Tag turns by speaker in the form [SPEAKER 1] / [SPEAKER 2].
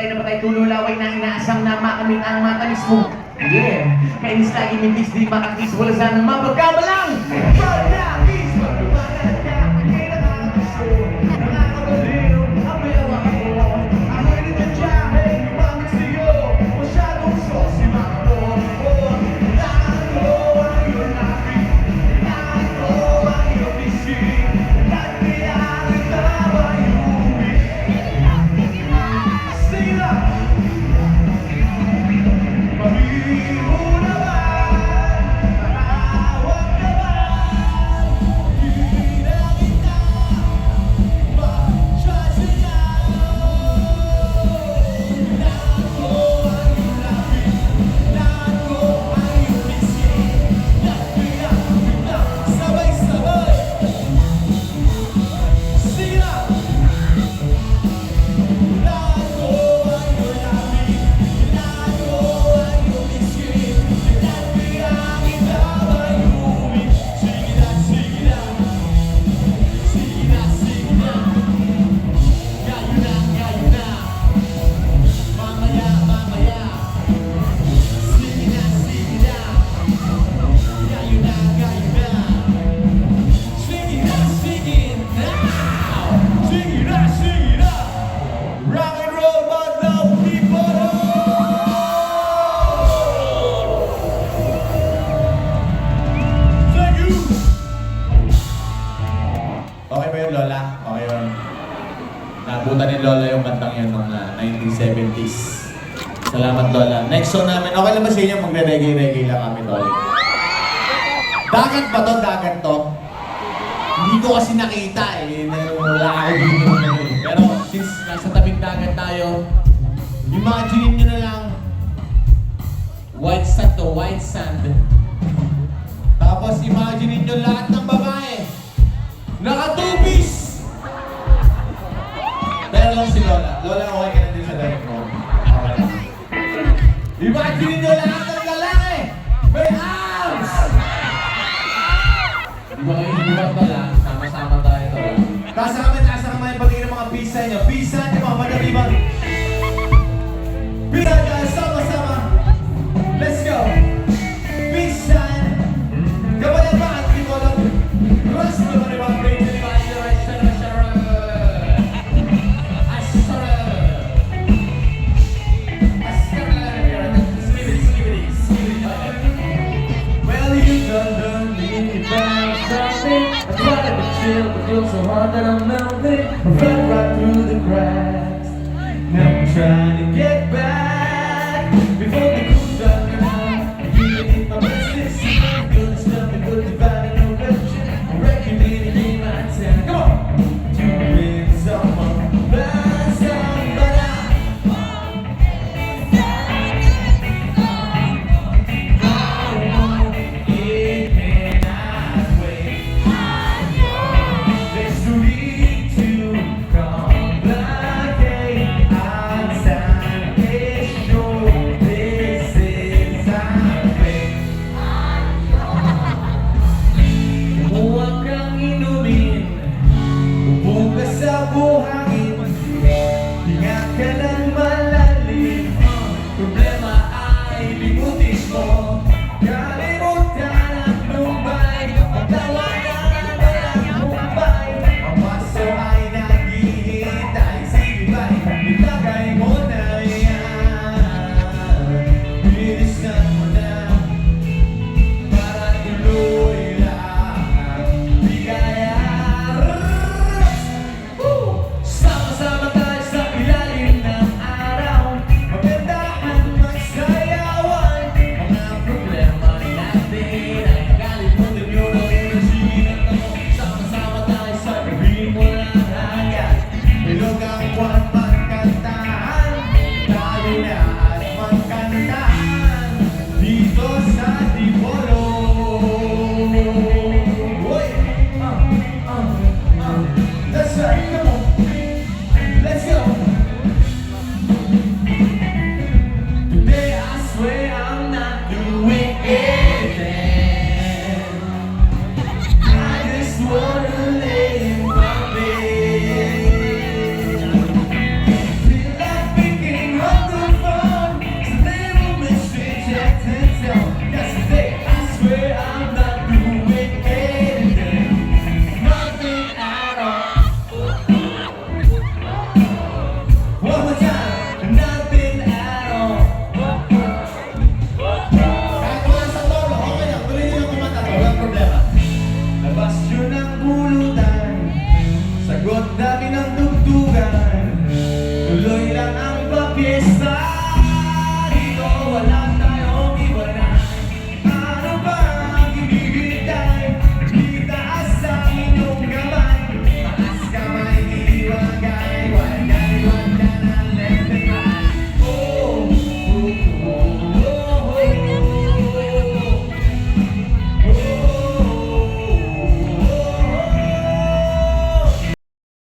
[SPEAKER 1] patay na patay, tululaway na inaasam na makamit ang matamis mo. Yeah, kainis lagi mintis, di makakis, wala sanang mapagkamalang. Pagkakis, pagkumanan ka, hindi nakakagusto, nakakabaliw, amoy awa ko. Ako'y nitadyahe, lumamit sa'yo, masyadong saucy mga mo. Kailangan ko ang iyong napi, kailangan ko ang iyong bisig, at kaya kita ba iuwi? Sing it up!
[SPEAKER 2] Okay ba yun, Lola? Okay yun. Nabutan ni Lola yung kantang yun noong 1970s. Salamat, Lola. Next song namin, okay lang ba sa inyo? Magre-reggae-reggae lang kami, Lola. Dagat ba to? Dagat to? Hindi ko kasi nakita eh. Wala ako dito. Pero since nasa tabing dagat tayo, imagine nyo na lang, white sand to, white sand. Tapos imagine nyo lahat ng babae. Naka-two-piece! Pero lang si Lola. Lola, okay ka na din sa damit mo. Okay lang. Imagine nyo lahat ng lalaki! May arms! Di ba kayo hinubat pala? Sama-sama tayo to. Tasa kami yung pagiging ng mga pisa nyo. Pisa nyo mga madami ba? Pisa nyo, sama-sama! Let's go! Pisa! Kapag ba at di ko lang rest naman yung mga brain nyo, di ba? Well, you done me down something. I tried to chill, but feel so hard that I'm melting. I fell right through the cracks. Now I'm trying to get back before the cool down and out. You can hit my business. Good stuff, the good divine, no religion. I reckon it ain't my time. Come on! You been someone, blind somebody. Sama-sama tayo sa ilalim ng
[SPEAKER 1] One more time, nothing at all.
[SPEAKER 2] Kahit wala sa tolo, okay lang. Tuloy nyo yung kumanta to, walang problema.
[SPEAKER 1] Labas yun ang bulutan, sagot namin ang tugtugan, tuloy lang ang papiesta.